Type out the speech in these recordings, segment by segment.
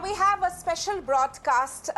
we have a special broadcast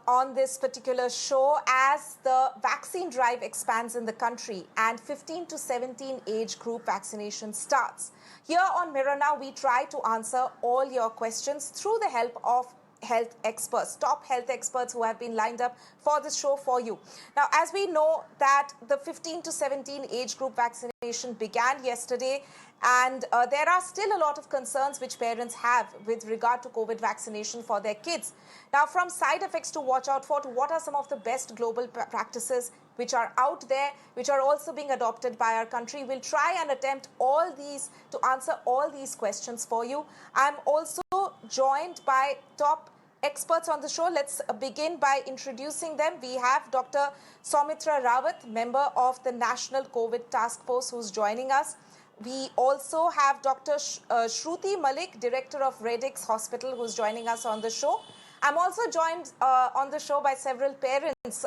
on this particular show as the vaccine drive expands in the country and 15 to 17 age group vaccination starts. Here on Mirror Now, we try to answer all your questions through the help of health experts, top health experts who have been lined up for this show for you. Now, as we know that the 15 to 17 age group vaccination began yesterday, and there are still a lot of concerns which parents have with regard to COVID vaccination for their kids. Now, from side effects to watch out for, to what are some of the best global practices which are out there, which are also being adopted by our country. We'll try and attempt all these to answer all these questions for you. I'm also joined by top experts on the show. Let's begin by introducing them. We have Dr. Soumitra Rawat, member of the National COVID Task Force, who's joining us. We also have Dr. Shruti Malik, Director of Redix Hospital, who's joining us on the show. I'm also joined on the show by several parents,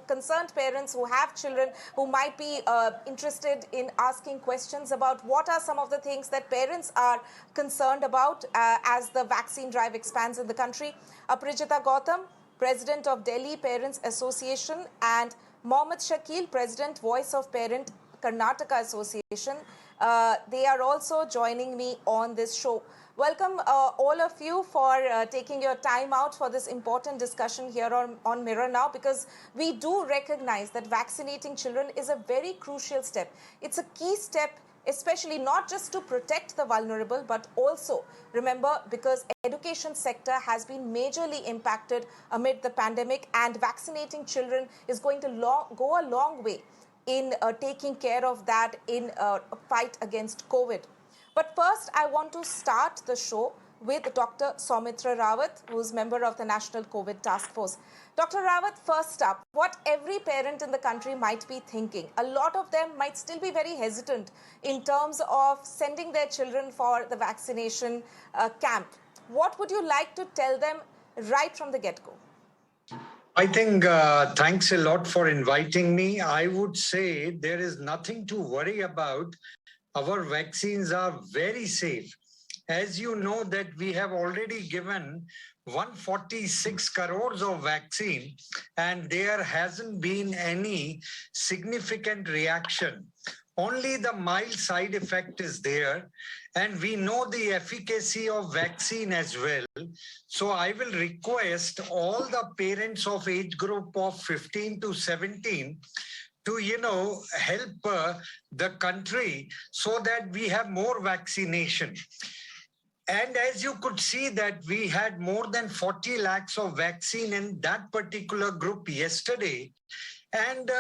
concerned parents who have children who might be interested in asking questions about what are some of the things that parents are concerned about as the vaccine drive expands in the country. Aprajita Gautam, President of Delhi Parents Association, and Mohammed Shakil, President, Voice of Parent, Karnataka Association. They are also joining me on this show. Welcome all of you for taking your time out for this important discussion here on Mirror Now, because we do recognize that vaccinating children is a very crucial step. It's a key step, especially not just to protect the vulnerable, but also, remember, because education sector has been majorly impacted amid the pandemic, and vaccinating children is going to go a long way in taking care of that in a fight against COVID. But first, I want to start the show with Dr. Soumitra Rawat, who's member of the National COVID Task Force. Dr. Rawat, first up, what every parent in the country might be thinking. A lot of them might still be very hesitant in terms of sending their children for the vaccination camp. What would you like to tell them right from the get-go? I think thanks a lot for inviting me. I would say there is nothing to worry about. Our vaccines are very safe. As you know that we have already given 146 crores of vaccine and there hasn't been any significant reaction. Only the mild side effect is there, and we know the efficacy of vaccine as well. So I will request all the parents of age group of 15 to 17 to, help the country so that we have more vaccination. And as you could see that we had more than 40 lakhs of vaccine in that particular group yesterday. And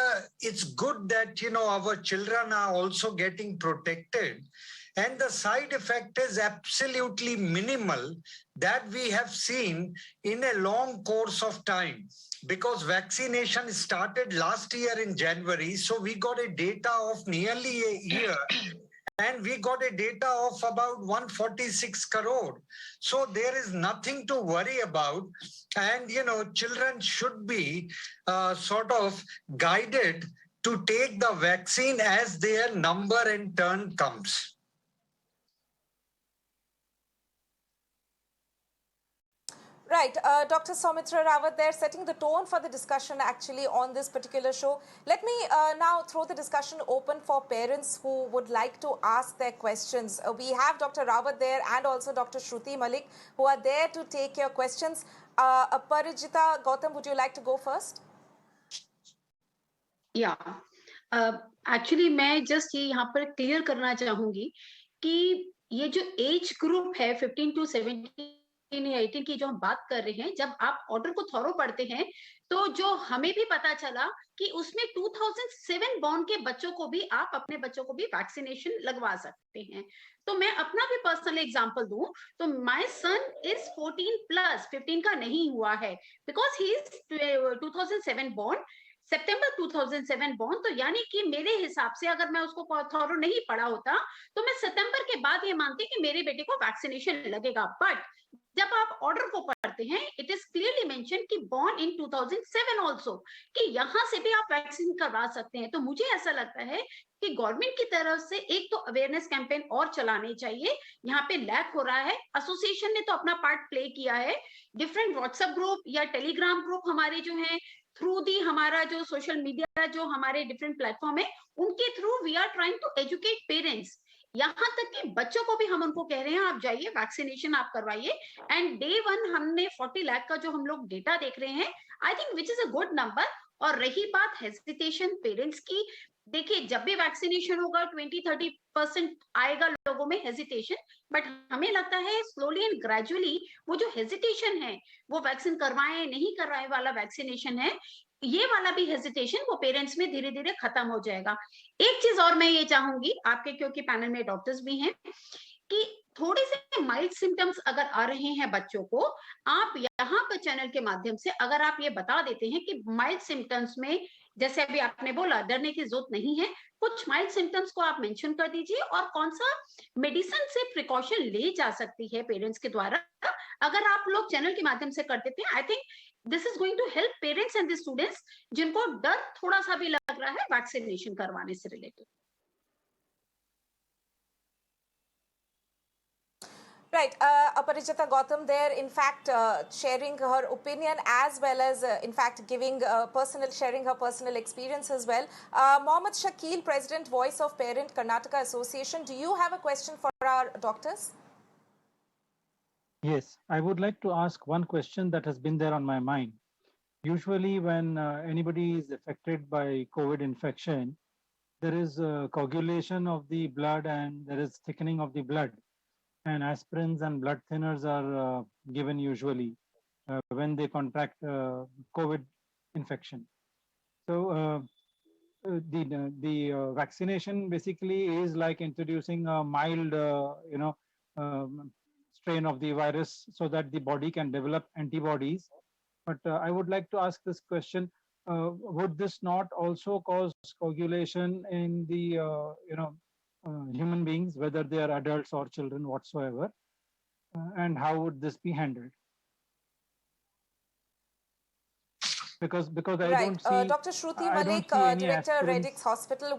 it's good that, our children are also getting protected. And the side effect is absolutely minimal that we have seen in a long course of time, because vaccination started last year in January. So we got a data of nearly a year. And we got a data of about 146 crore. So there is nothing to worry about. And, children should be sort of guided to take the vaccine as their number and turn comes. Right, Dr. Soumitra Rawat there, setting the tone for the discussion actually on this particular show. Let me now throw the discussion open for parents who would like to ask their questions. We have Dr. Rawat there and also Dr. Shruti Malik who are there to take your questions. Aprajita Gautam, would you like to go first? Yeah, actually मैं just ये यहाँ पर clear करना चाहूँगी कि ये जो age group है 15 to 17 18 की जो हम बात कर रहे हैं, जब आप ऑर्डर को थॉरो पढ़ते हैं तो जो हमें भी पता चला कि उसमें 2007 बॉर्न के बच्चों को भी आप अपने बच्चों को भी वैक्सीनेशन लगवा सकते हैं. तो मैं अपना भी पर्सनल एग्जांपल दूं तो माय सन इज 14 प्लस 15 का नहीं हुआ है because he is 2007 born, September 2007 born. तो यानी कि मेरे हिसाब से अगर मैं उसको थॉरो नहीं पढ़ा होता तो मैं सितंबर के बाद ये मानती कि मेरे बेटे को वैक्सीनेशन लगेगा. बट जब आप ऑर्डर को पढ़ते करते हैं, इट इज क्लियरली मेंशन कि born in 2007 also, कि यहाँ से भी आप वैक्सीन करवा सकते हैं। तो मुझे ऐसा लगता है कि गवर्नमेंट की तरफ से एक तो अवेयरनेस कैंपेन और चलाने चाहिए। यहाँ पे लैक हो रहा है, एसोसिएशन ने तो अपना पार्ट प्ले किया है, डिफरेंट व्हाट्सएप ग्रुप या टेलीग्राम ग्रुप हमारे जो हैं, थ्रू दी हमारा जो सोशल मीडिया जो हमारे डिफरेंट प्लेटफॉर्म है, उनके through we are trying to educate parents. यहाँ तक कि बच्चों को भी हम उनको कह रहे हैं आप जाइए वैक्सीनेशन आप करवाइए। एंड डे वन हमने 40 लाख का जो हम लोग डेटा देख रहे हैं, I think which is a good number. और रही बात हेजिटेशन पेरेंट्स की, देखिए जब भी वैक्सीनेशन होगा 20-30% आएगा लोगों में हेजिटेशन, बट हमें लगता है स्लोली एंड ग्रेजुअली वो जो हेजिटेशन है, वो वैक्सीन करवाएं नहीं करवाएं वाला वैक्सीनेशन है, ये वाला भी हेजिटेशन वो पेरेंट्स में धीरे धीरे खत्म हो जाएगा। एक चीज और मैं ये चाहूंगी आपके, क्योंकि पैनल में डॉक्टर्स भी हैं, कि थोड़े से माइल्ड सिम्टम्स अगर आ रहे हैं बच्चों को, आप यहाँ पर चैनल के माध्यम से अगर आप ये बता देते हैं कि माइल्ड सिम्टम्स में, जैसे अभी आपने बोला डरने की जरूरत नहीं है, कुछ माइल्ड सिम्टम्स को आप मेंशन कर दीजिए और कौन सा मेडिसिन से प्रिकॉशन ले जा सकती है पेरेंट्स के द्वारा, अगर आप लोग चैनल के माध्यम से कर देते हैं, I think this is going to help parents and the students जिनको डर थोड़ा सा भी लग रहा है वैक्सीनेशन करवाने से related. Right, Aprajita Gautam there, in fact, sharing her opinion as well as, in fact, giving sharing her personal experience as well. Mohammad Shakil, President, Voice of Parent, Karnataka Association, do you have a question for our doctors? Yes, I would like to ask one question that has been there on my mind. Usually when anybody is affected by COVID infection, there is coagulation of the blood and there is thickening of the blood. And aspirins and blood thinners are given usually when they contract COVID infection. So the vaccination basically is like introducing a mild, strain of the virus so that the body can develop antibodies. But I would like to ask this question: would this not also cause coagulation in the human beings, whether they are adults or children whatsoever, and how would this be handled? Because I Right, don't see Dr. Shruti I don't Malik, see any Director, aspirins. Reddix Hospital.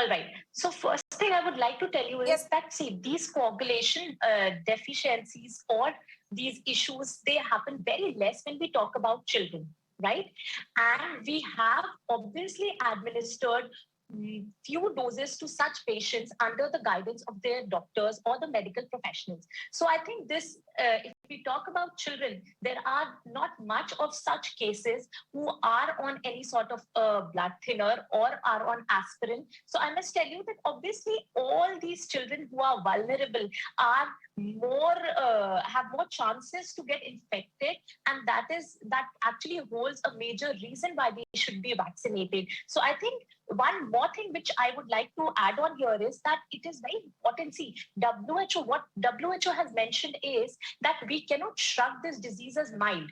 All right. So first thing I would like to tell you is Yes. that, see, these coagulation deficiencies or these issues, they happen very less when we talk about children, right? And we have obviously administered few doses to such patients under the guidance of their doctors or the medical professionals. So I think this, if we talk about children, there are not much of such cases who are on any sort of blood thinner or are on aspirin. So I must tell you that obviously all these children who are vulnerable are more have more chances to get infected, and that actually holds a major reason why they should be vaccinated. So I think one more thing which I would like to add on here is that it is very important. See, what WHO has mentioned is that we cannot shrug this disease as mild.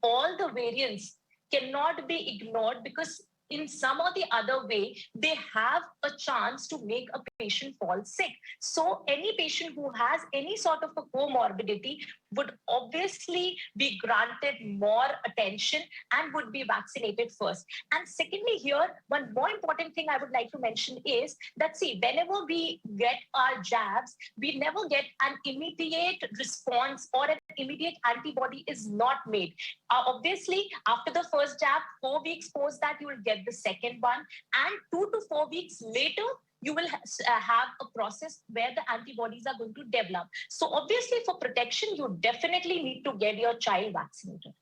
All the variants cannot be ignored because in some or the other way, they have a chance to make a patient fall sick. So any patient who has any sort of a comorbidity would obviously be granted more attention and would be vaccinated first. And secondly, here, one more important thing I would like to mention is that, see, whenever we get our jabs, we never get an immediate response or an immediate antibody is not made. Obviously, after the first jab, 4 weeks post that, you will get the second one. And 2 to 4 weeks later, you will have a process where the antibodies are going to develop. So obviously, for protection, you definitely need to get your child vaccinated.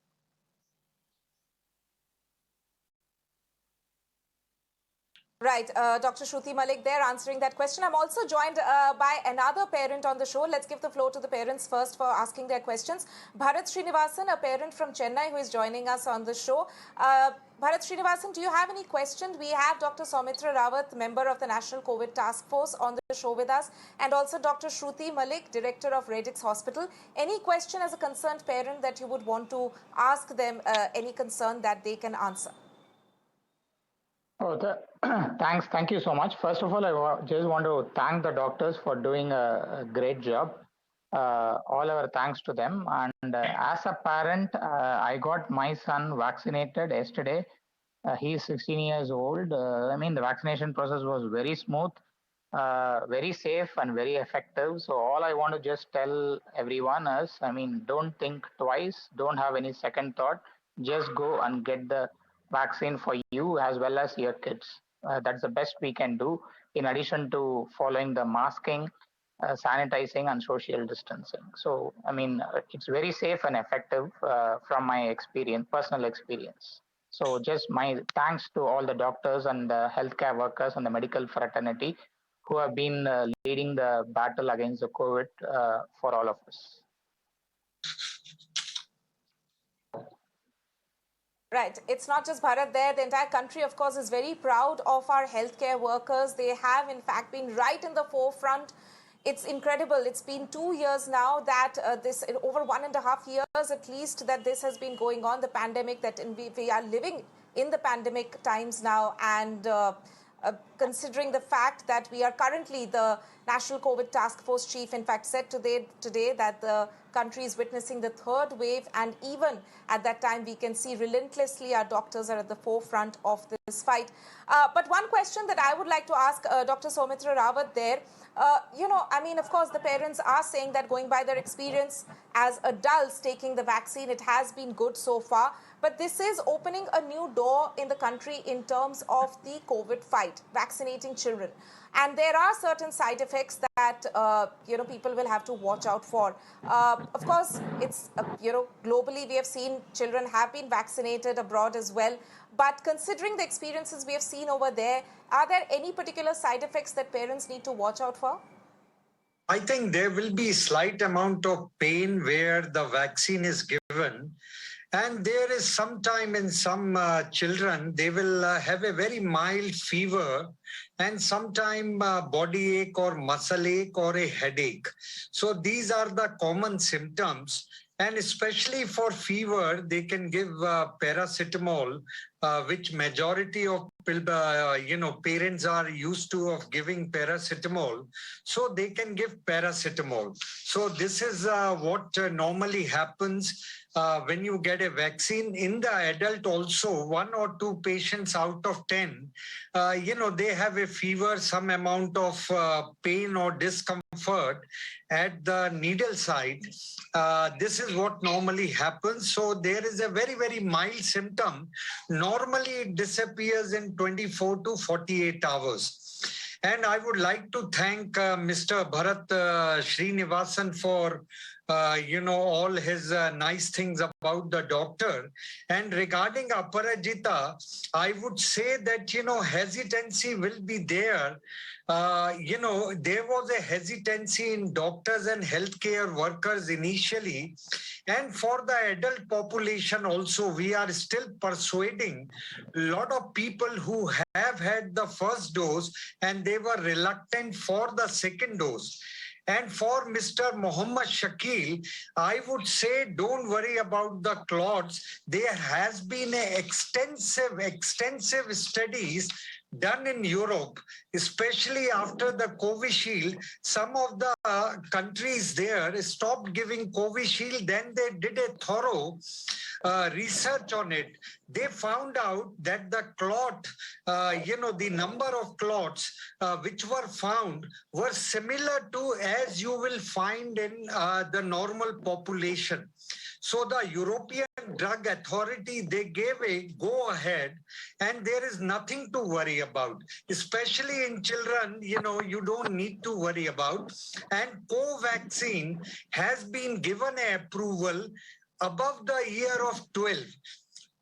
Right, Dr. Shruti Malik there answering that question. I'm also joined by another parent on the show. Let's give the floor to the parents first for asking their questions. Bharat Srinivasan, a parent from Chennai who is joining us on the show. Bharat Srinivasan, do you have any questions? We have Dr. Soumitra Rawat, member of the National COVID Task Force, on the show with us, and also Dr. Shruti Malik, director of Reddix Hospital. Any question as a concerned parent that you would want to ask them, any concern that they can answer? Oh, thanks. Thank you so much. First of all, I just want to thank the doctors for doing a great job. all our thanks to them. And as a parent, I got my son vaccinated yesterday. He is 16 years old. I mean, the vaccination process was very smooth, very safe, and very effective. So, all I want to just tell everyone is, I mean, don't think twice, don't have any second thought. Just go and get the vaccine for you as well as your kids. That's the best we can do, in addition to following the masking, sanitizing, and social distancing. So, I mean, it's very safe and effective from my experience, personal experience. So, just my thanks to all the doctors and the healthcare workers and the medical fraternity who have been leading the battle against the COVID for all of us. Right. It's not just Bharat there. The entire country, of course, is very proud of our healthcare workers. They have, in fact, been right in the forefront. It's incredible. It's been 2 years now that over 1.5 years at least, that this has been going on, the pandemic, that we are living in the pandemic times now. And considering the fact that we are currently, the National COVID Task Force Chief, in fact, said today that the country is witnessing the third wave, and even at that time we can see relentlessly our doctors are at the forefront of this fight. But one question that I would like to ask Dr. Soumitra Rawat there, I mean, of course, the parents are saying that going by their experience as adults taking the vaccine, it has been good so far. But this is opening a new door in the country in terms of the COVID fight, vaccinating children. And there are certain side effects that, people will have to watch out for. Of course, it's, globally we have seen children have been vaccinated abroad as well. But considering the experiences we have seen over there, are there any particular side effects that parents need to watch out for? I think there will be slight amount of pain where the vaccine is given. And there is sometime in some children, they will have a very mild fever and sometime body ache or muscle ache or a headache. So these are the common symptoms. And especially for fever, they can give paracetamol, which majority of parents are used to of giving paracetamol. So they can give paracetamol. So this is what normally happens when you get a vaccine. In the adult also, 1 or 2 patients out of 10, they have a fever, some amount of pain or discomfort at the needle site. This is what normally happens. So there is a very, very mild symptom. Normally it disappears in 24 to 48 hours. And I would like to thank Mr. Bharat Srinivasan for all his nice things about the doctor. And regarding Aprajita, I would say that, hesitancy will be there. There was a hesitancy in doctors and healthcare workers initially. And for the adult population also, we are still persuading a lot of people who have had the first dose and they were reluctant for the second dose. And for Mr. Muhammad Shakil, I would say don't worry about the clots. There has been extensive studies done in Europe, especially after the Covishield. Some of the countries there stopped giving Covishield, then they did a thorough research on it. They found out that the clot, the number of clots which were found were similar to as you will find in the normal population. So the European Drug Authority, they gave a go-ahead, and there is nothing to worry about. Especially in children, you don't need to worry about. And Covaxin has been given an approval above the year of 12.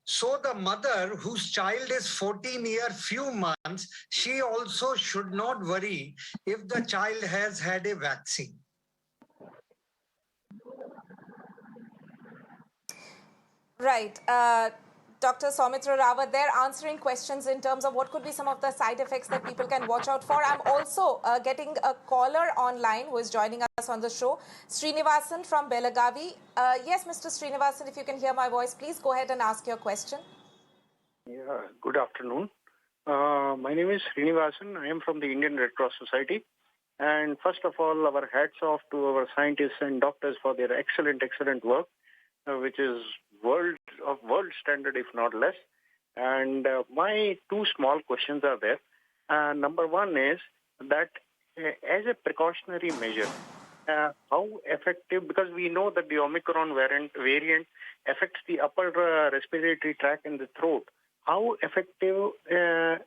So the mother whose child is 14 years, few months, she also should not worry if the child has had a vaccine. Right. Dr. Soumitra Rawat there answering questions in terms of what could be some of the side effects that people can watch out for. I'm also getting a caller online who is joining us on the show, Srinivasan from Belagavi. Yes, Mr. Srinivasan, if you can hear my voice, please go ahead and ask your question. Yeah, good afternoon. My name is Srinivasan. I am from the Indian Red Cross Society. And first of all, our hats off to our scientists and doctors for their excellent work, which is world standard, if not less. And my two small questions are there. Number one is that as a precautionary measure, how effective, because we know that the Omicron variant affects the upper respiratory tract and the throat. How effective the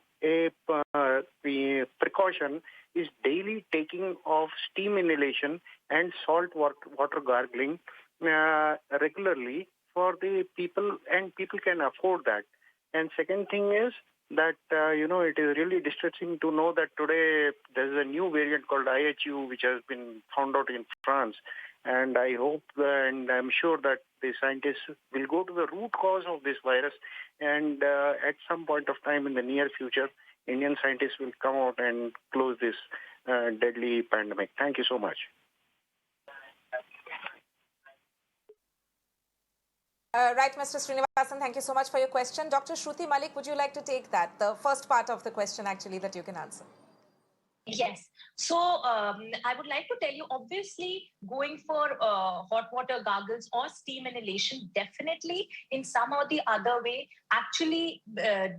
precaution is daily taking of steam inhalation and salt water gargling regularly for the people, and people can afford that. And second thing is that, it is really distressing to know that today there is a new variant called IHU, which has been found out in France. And I hope and I'm sure that the scientists will go to the root cause of this virus. And at some point of time in the near future, Indian scientists will come out and close this deadly pandemic. Thank you so much. Right, Mr. Srinivasan, thank you so much for your question. Dr. Shruti Malik, would you like to take that? The first part of the question, actually, that you can answer. Yes. So I would like to tell you, obviously, going for hot water gargles or steam inhalation definitely in some or the other way actually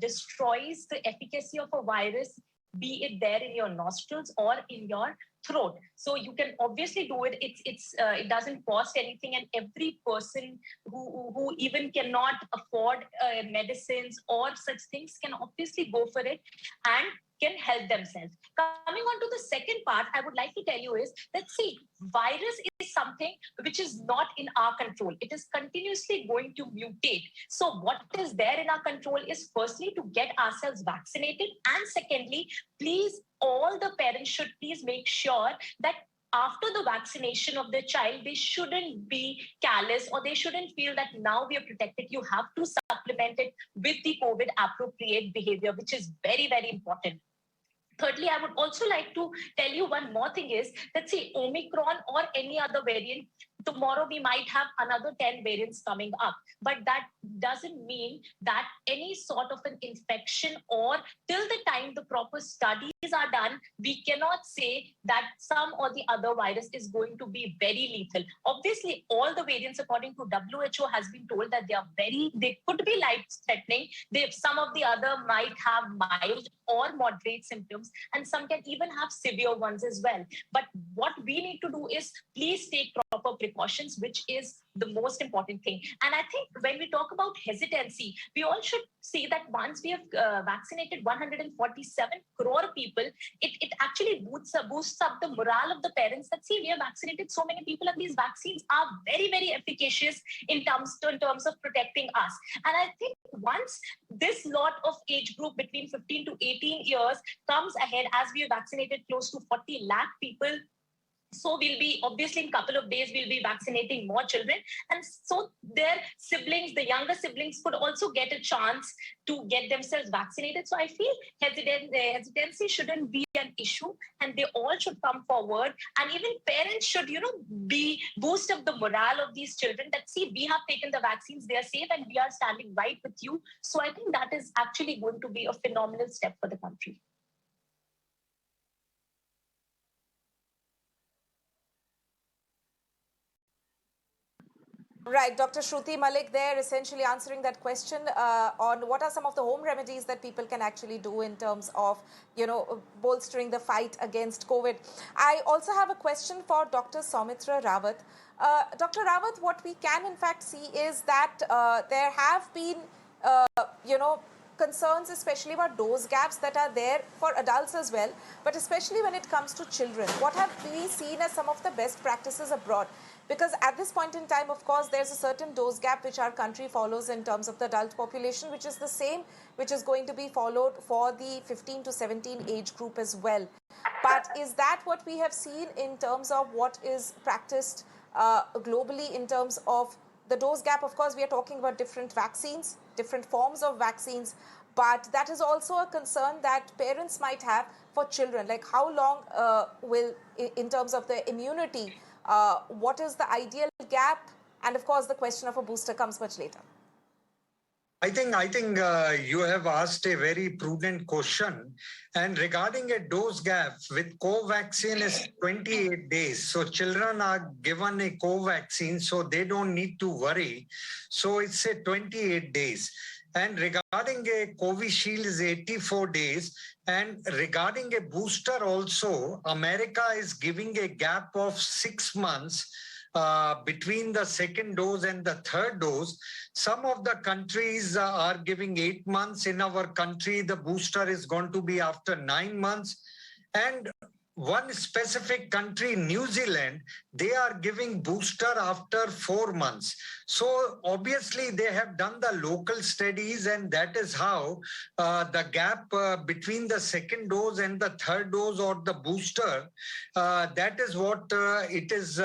destroys the efficacy of a virus, be it there in your nostrils or in your throat. So you can obviously do it. It doesn't cost anything, and every person who even cannot afford medicines or such things can obviously go for it and can help themselves. Coming on to the second part, I would like to tell you is that, see, virus is something which is not in our control. It is continuously going to mutate. So what is there in our control is firstly to get ourselves vaccinated, and secondly, please, all the parents should please make sure that after the vaccination of the child, they shouldn't be callous, or they shouldn't feel that now we are protected. You have to supplement it with the COVID appropriate behavior, which is very, very important. Thirdly, I would also like to tell you one more thing is that, see, Omicron or any other variant, tomorrow we might have another 10 variants coming up. But that doesn't mean that any sort of an infection, or till the time the proper studies are done, we cannot say that some or the other virus is going to be very lethal. Obviously, all the variants, according to WHO, has been told that they could be life-threatening. Some of the other might have mild or moderate symptoms, and some can even have severe ones as well. But what we need to do is please take proper precautions, which is the most important thing. And I think when we talk about hesitancy, we all should see that once we have vaccinated 147 crore people, it actually boosts up the morale of the parents that, see, we have vaccinated so many people, and these vaccines are very, very efficacious in terms of protecting us. And I think once this lot of age group between 15 to 18 years comes ahead, as we have vaccinated close to 40 lakh people, so we'll be, obviously, in a couple of days, we'll be vaccinating more children. And so their siblings, the younger siblings, could also get a chance to get themselves vaccinated. So I feel hesitancy shouldn't be an issue, and they all should come forward. And even parents should, boost up the morale of these children that, see, we have taken the vaccines, they are safe, and we are standing right with you. So I think that is actually going to be a phenomenal step for the country. Right, Dr. Shruti Malik there essentially answering that question on what are some of the home remedies that people can actually do in terms of, bolstering the fight against COVID. I also have a question for Dr. Soumitra Rawat. Dr. Rawat, what we can in fact see is that there have been, concerns, especially about dose gaps that are there for adults as well, but especially when it comes to children. What have we seen as some of the best practices abroad? Because at this point in time, of course, there's a certain dose gap which our country follows in terms of the adult population, which is the same, which is going to be followed for the 15 to 17 age group as well. But is that what we have seen in terms of what is practiced globally in terms of the dose gap? Of course, we are talking about different vaccines, different forms of vaccines, but that is also a concern that parents might have for children. Like how long will, in terms of the immunity, what is the ideal gap? And of course, the question of a booster comes much later. I think you have asked a very prudent question. And regarding a dose gap with Covaxin is 28 days. So children are given a Covaxin, so they don't need to worry. So it's a 28 days. And regarding a Covishield is 84 days. And regarding a booster also, America is giving a gap of 6 months between the second dose and the third dose. Some of the countries are giving 8 months. In our country, the booster is going to be after 9 months. And one specific country, New Zealand, they are giving booster after 4 months. So obviously they have done the local studies, and that is how the gap between the second dose and the third dose or the booster, that is what it is,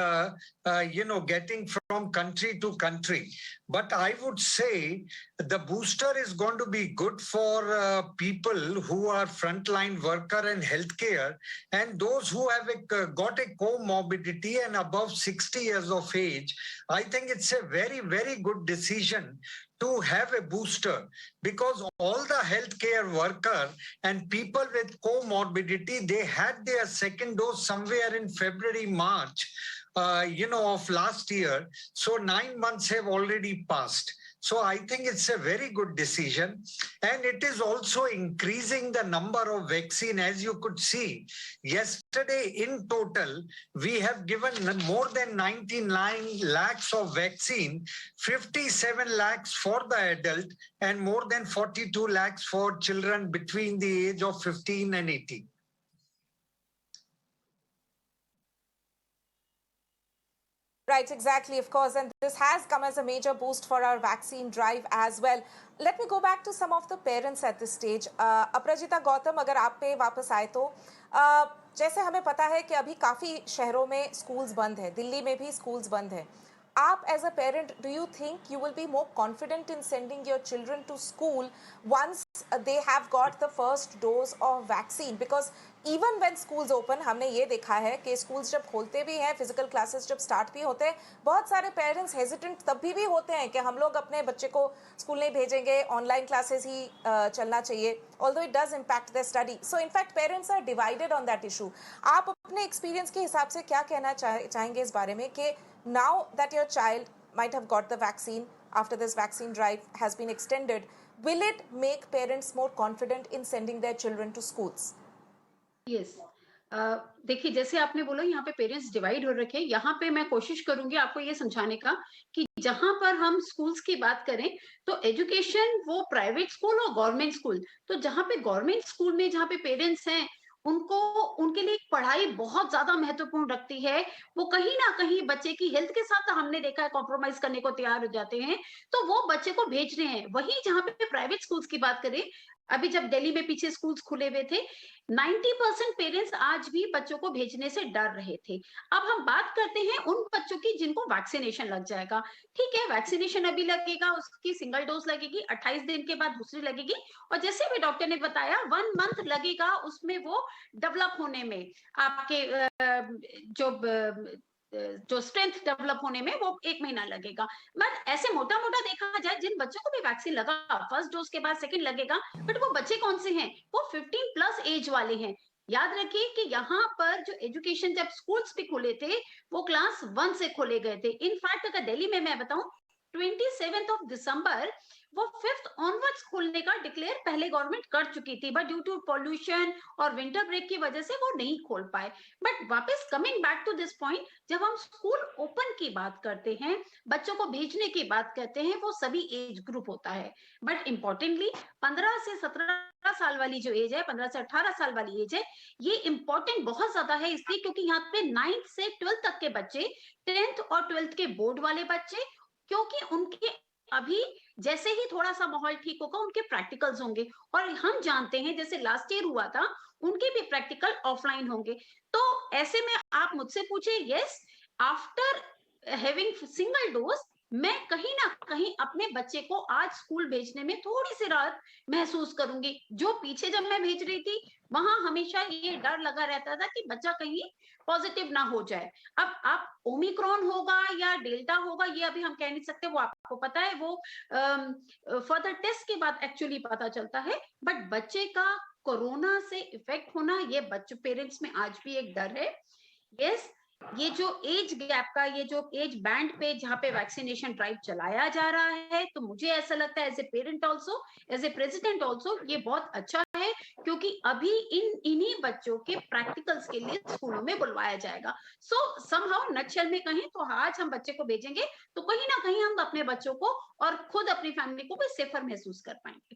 getting from country to country. But I would say the booster is going to be good for people who are frontline worker and healthcare, and those who have got a comorbidity and above 60 years of age. I think it's a very, very good decision to have a booster, because all the healthcare worker and people with comorbidity, they had their second dose somewhere in February, March, of last year. So 9 months have already passed. So I think it's a very good decision. And it is also increasing the number of vaccine. As you could see, yesterday in total, we have given more than 99 lakhs of vaccine, 57 lakhs for the adult, and more than 42 lakhs for children between the age of 15 and 18. Right, exactly, of course. And this has come as a major boost for our vaccine drive as well. Let me go back to some of the parents at this stage. Aprajita Gautam, अगर आप पे वापस आए तो जैसे हमें पता है कि अभी काफ़ी शहरों में स्कूल्स बंद है, दिल्ली में भी स्कूल्स बंद है. Aap, as a parent, do you think you will be more confident in sending your children to school once they have got the first dose of vaccine? Because even when schools open, हमने ये देखा है कि schools जब खोलते भी हैं, physical classes जब start भी होते हैं, बहुत सारे parents hesitant तब भी होते हैं कि हम लोग अपने बच्चे को school नहीं भेजेंगे, online classes ही चलना चाहिए, although it does impact their study. So in fact, parents are divided on that issue. आप अपने experience के हिसाब से क्या कहना चाहेंगे इस बारे में कि now that your child might have got the vaccine after this vaccine drive has been extended, will it make parents more confident in sending their children to schools? Yes. देखिए, जैसे आपने बोला यहाँ पे पेरेंट्स डिवाइड हो रखे हैं, यहाँ पे मैं कोशिश करूंगी आपको ये समझाने का कि जहां पर हम स्कूल्स की बात करें तो एजुकेशन वो प्राइवेट स्कूल और गवर्नमेंट स्कूल, तो जहां पे गवर्नमेंट स्कूल में जहां पे पेरेंट्स हैं उनको उनके लिए पढ़ाई बहुत ज्यादा महत्वपूर्ण रखती है, वो कहीं ना कहीं बच्चे की हेल्थ के साथ हमने देखा है कॉम्प्रोमाइज करने को तैयार हो जाते हैं, तो वो बच्चे को भेज रहे हैं. वहीं जहां पे प्राइवेट स्कूल्स की बात करें, अभी जब दिल्ली में पीछे स्कूल्स खुले हुए थे, 90% पेरेंट्स आज भी बच्चों को भेजने से डर रहे थे. अब हम बात करते हैं उन बच्चों की जिनको वैक्सीनेशन लग जाएगा. ठीक है, वैक्सीनेशन अभी लगेगा, उसकी सिंगल डोज लगेगी, 28 दिन के बाद दूसरी लगेगी, और जैसे भी डॉक्टर ने बताया 1 मंथ लगेगा उसमें वो डेवलप होने में, आपके जो स्ट्रेंथ डेवलप होने में वो 1 महीना लगेगा. बट ऐसे मोटा मोटा देखा जाए, जिन बच्चों को भी वैक्सीन लगा फर्स्ट डोज के बाद सेकंड लगेगा, बट वो बच्चे कौन से हैं? वो 15 प्लस एज वाले हैं. याद रखिए कि यहाँ पर जो एजुकेशन जब स्कूल्स भी खुले थे वो क्लास 1 से खोले गए थे. इनफैक्ट अगर दिल्ली में मैं बताऊं 27 दिसंबर वो 5th ऑनवर्ड्स खोलने का डिक्लेयर पहले गवर्नमेंट कर चुकी थी, बट ड्यू टू पॉल्यूशन और विंटर ब्रेक की वजह से वो नहीं खोल पाए. बट वापस coming back to this point, जब हम स्कूल ओपन की बात करते हैं, बच्चों को भेजने की बात करते हैं, वो सभी एज ग्रुप होता है. बट इंपॉर्टेंटली 15 से 17 साल वाली जो एज है, 15 से 18 साल वाली एज है, ये इंपॉर्टेंट बहुत ज्यादा है, इसलिए क्योंकि यहाँ पे 9th से 12th तक के बच्चे, 10th और 12th के बोर्ड वाले बच्चे, क्योंकि उनके अभी जैसे ही थोड़ा सा माहौल ठीक होगा उनके प्रैक्टिकल्स होंगे, और हम जानते हैं जैसे लास्ट ईयर हुआ था उनके भी प्रैक्टिकल ऑफलाइन होंगे. तो ऐसे में आप मुझसे पूछे, yes, after having single dose मैं कहीं ना कहीं अपने बच्चे को आज स्कूल भेजने में थोड़ी सी राहत महसूस करूंगी। जो पीछे जब मैं भेज रही थी वहां हमेशा ये डर लगा रहता था कि बच्चा कहीं पॉजिटिव ना हो जाए। अब आप ओमिक्रॉन होगा या डेल्टा होगा ये अभी हम कह नहीं सकते, वो आपको पता है, वो फर्दर टेस्ट के बाद एक्चुअली पता चलता है। बट बच्चे का कोरोना से इफेक्ट होना, ये बच्चे पेरेंट्स में आज भी एक डर है। यस, ये जो एज गैप का, ये जो एज बैंड पे जहाँ पे वैक्सीनेशन ड्राइव चलाया जा रहा है, तो मुझे ऐसा लगता है as a parent also, as a president also, ये बहुत अच्छा है, क्योंकि अभी इन्हीं बच्चों के प्रैक्टिकल्स के लिए स्कूलों में बुलवाया जाएगा। सो समहाउ नटशेल में कहें तो आज हम बच्चे को भेजेंगे तो कहीं ना कहीं हम अपने बच्चों को और खुद अपनी फैमिली को भी सेफर महसूस कर पाएंगे।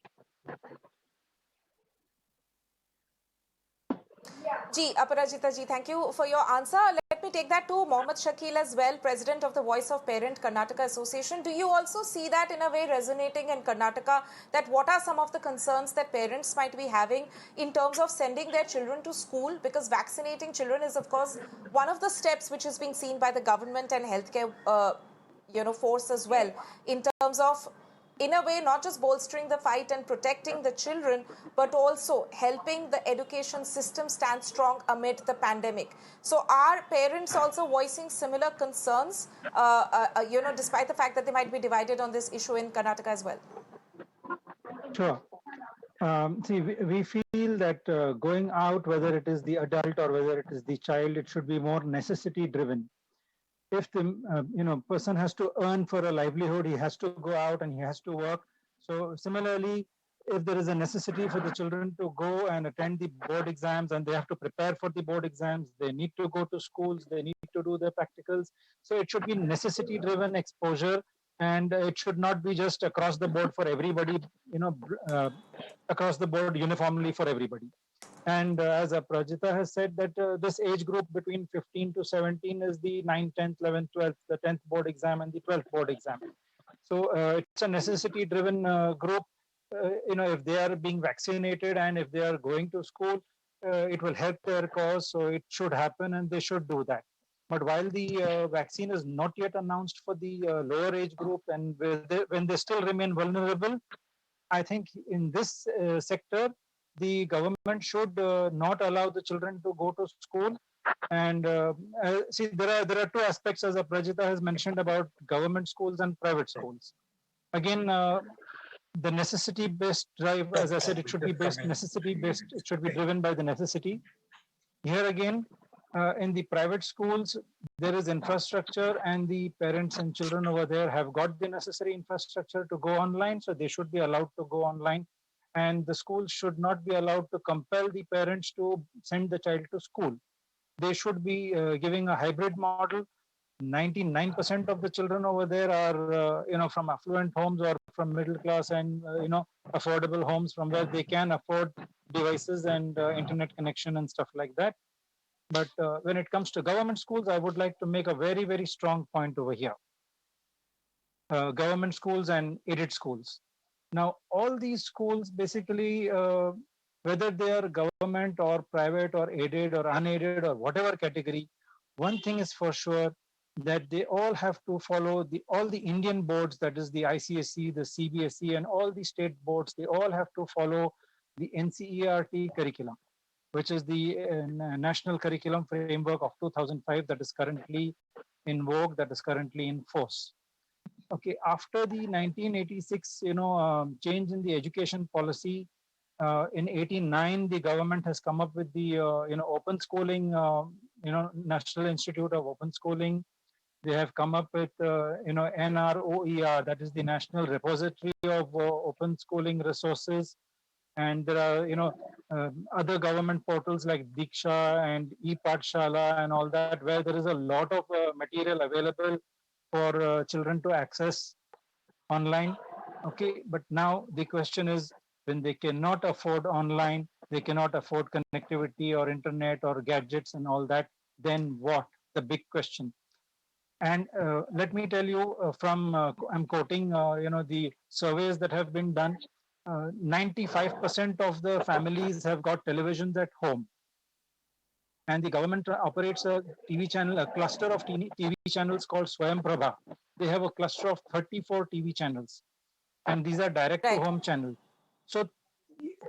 Ji, Aparajita ji, thank you for your answer. Let me take that to Mohammed Shakil as well, President of the Voice of Parent Karnataka Association. Do you also see that in a way resonating in Karnataka, that what are some of the concerns that parents might be having in terms of sending their children to school? Because vaccinating children is, of course, one of the steps which is being seen by the government and healthcare force as well, in terms of, in a way, not just bolstering the fight and protecting the children, but also helping the education system stand strong amid the pandemic. So are parents also voicing similar concerns, despite the fact that they might be divided on this issue in Karnataka as well? Sure. See, we feel that going out, whether it is the adult or whether it is the child, it should be more necessity driven. If the person has to earn for a livelihood, he has to go out and he has to work. So similarly, if there is a necessity for the children to go and attend the board exams and they have to prepare for the board exams, they need to go to schools, they need to do their practicals. So it should be necessity driven exposure, and it should not be just across the board for everybody, across the board uniformly for everybody. And as Aprajita has said, that this age group between 15 to 17 is the 9th, 10th, 11th, 12th, the 10th board exam and the 12th board exam. So it's a necessity-driven group. If they are being vaccinated and if they are going to school, it will help their cause. So it should happen and they should do that. But while the vaccine is not yet announced for the lower age group and when they still remain vulnerable, I think in this sector, the government should not allow the children to go to school. And see, there are two aspects, as Aprajita has mentioned, about government schools and private schools. Again, the necessity-based drive, as I said, it should be based necessity-based. It should be driven by the necessity. Here again, in the private schools, there is infrastructure, and the parents and children over there have got the necessary infrastructure to go online, so they should be allowed to go online. And the schools should not be allowed to compel the parents to send the child to school. They should be giving a hybrid model. 99% of the children over there are, from affluent homes or from middle class and, affordable homes from where they can afford devices and internet connection and stuff like that. But when it comes to government schools, I would like to make a very, very strong point over here. Government schools and aided schools. Now, all these schools basically, whether they are government or private or aided or unaided or whatever category, one thing is for sure, that they all have to follow all the Indian boards, that is the ICSE, the CBSE, and all the state boards, they all have to follow the NCERT curriculum, which is the National Curriculum Framework of 2005 that is currently in vogue, that is currently in force. Okay, after the 1986, change in the education policy, in 89, the government has come up with the, open schooling, National Institute of Open Schooling. They have come up with, NROER, that is the National Repository of Open Schooling Resources. And there are, other government portals like Diksha and ePathshala and all that, where there is a lot of material available for children to access online. Okay, but now the question is, when they cannot afford online, they cannot afford connectivity or internet or gadgets and all that, then what? The big question. And let me tell you I'm quoting, the surveys that have been done. 95% of the families have got televisions at home. And the government operates a TV channel, a cluster of TV channels called Swayam Prabha. they have a cluster of 34 TV channels, and these are direct-to-home channels. So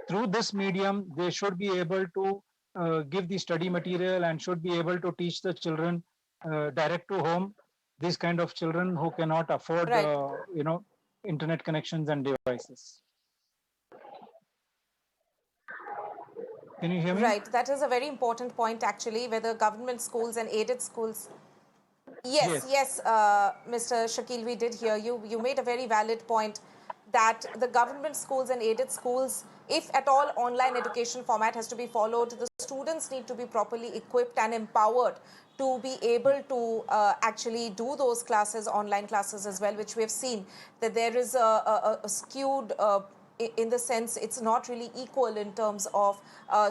through this medium, they should be able to give the study material and should be able to teach the children direct-to-home, these kind of children who cannot afford, internet connections and devices. Can you hear me? Right, that is a very important point actually, whether government schools and aided schools. Yes, Mr. Shakil, we did hear you. You made a very valid point that the government schools and aided schools, if at all online education format has to be followed, the students need to be properly equipped and empowered to be able to actually do those classes, online classes as well, which we have seen that there is a skewed in the sense it's not really equal in terms of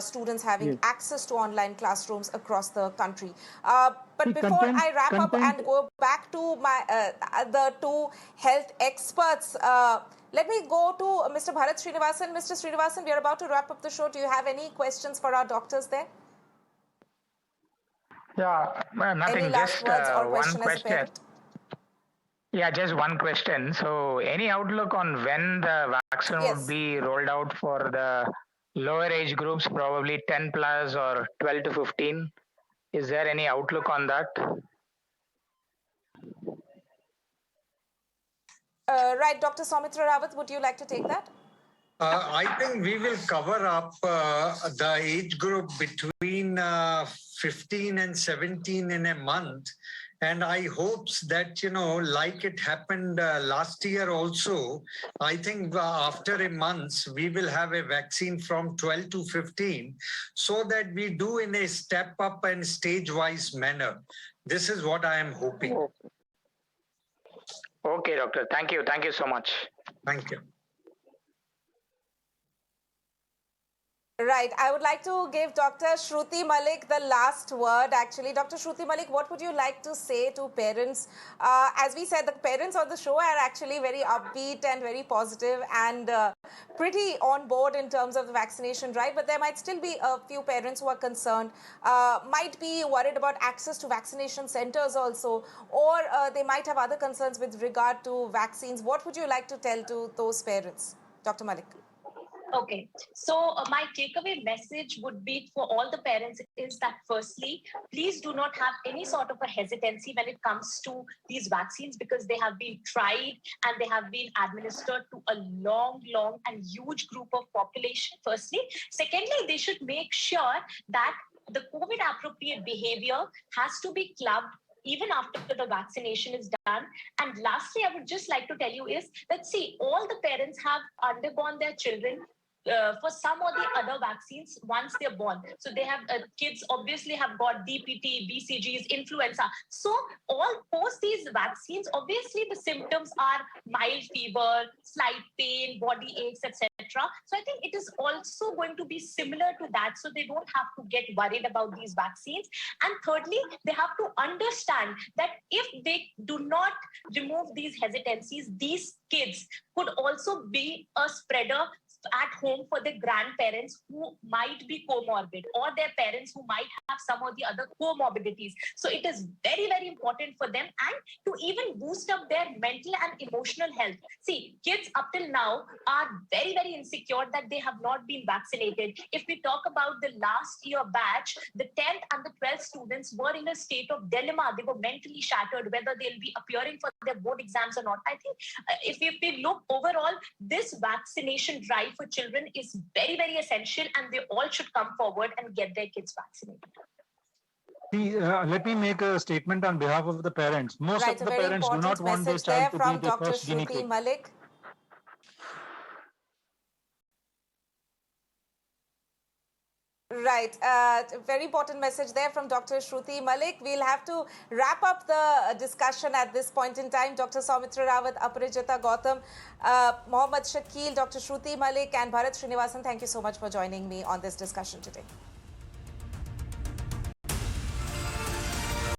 students having access to online classrooms across the country. But before I wrap up and go back to my the two health experts, let me go to Mr. Bharat Srinivasan. Mr. Srinivasan, we are about to wrap up the show. Do you have any questions for our doctors there? Yeah, nothing. Any last words or one question as a parent? Yeah, just one question. So, any outlook on when the vaccine would be rolled out for the lower age groups, probably 10 plus or 12 to 15? Is there any outlook on that? Right, Dr. Soumitra Rawat, would you like to take that? I think we will cover up the age group between 15 and 17 in a month. And I hopes that, like it happened last year also, I think after a month, we will have a vaccine from 12 to 15 so that we do in a step up and stage-wise manner. This is what I am hoping. Okay, doctor. Thank you. Thank you so much. Thank you. Right. I would like to give Dr. Shruti Malik the last word. Actually, Dr. Shruti Malik, what would you like to say to parents? As we said, the parents on the show are actually very upbeat and very positive and pretty on board in terms of the vaccination drive. But there might still be a few parents who are concerned, might be worried about access to vaccination centers also, or they might have other concerns with regard to vaccines. What would you like to tell to those parents, Dr. Malik? Okay, so my takeaway message would be for all the parents is that firstly, please do not have any sort of a hesitancy when it comes to these vaccines because they have been tried and they have been administered to a long and huge group of population, firstly. Secondly, they should make sure that the COVID appropriate behavior has to be clubbed even after the vaccination is done. And lastly, I would just like to tell you is that, see, all the parents have undergone their children for some or the other vaccines once they're born. So they have kids obviously have got DPT, BCGs, influenza. So all post these vaccines, obviously the symptoms are mild fever, slight pain, body aches, etc. So I think it is also going to be similar to that. So they don't have to get worried about these vaccines. And thirdly, they have to understand that if they do not remove these hesitancies, these kids could also be a spreader at home for their grandparents who might be comorbid or their parents who might have some of the other comorbidities. So it is very, very important for them and to even boost up their mental and emotional health. See, kids up till now are very, very insecure that they have not been vaccinated. If we talk about the last year batch, the 10th and the 12th students were in a state of dilemma. They were mentally shattered whether they'll be appearing for their board exams or not. I think if we look overall, this vaccination drive for children is very, very essential and they all should come forward and get their kids vaccinated. Let me make a statement on behalf of the parents. Most of the parents do not want their child to be the first guinea pig. Malik. Right. Very important message there from Dr. Shruti Malik. We'll have to wrap up the discussion at this point in time. Dr. Soumitra Rawat, Aprajita Gautam, Mohammad Shakil, Dr. Shruti Malik and Bharat Srinivasan, thank you so much for joining me on this discussion today.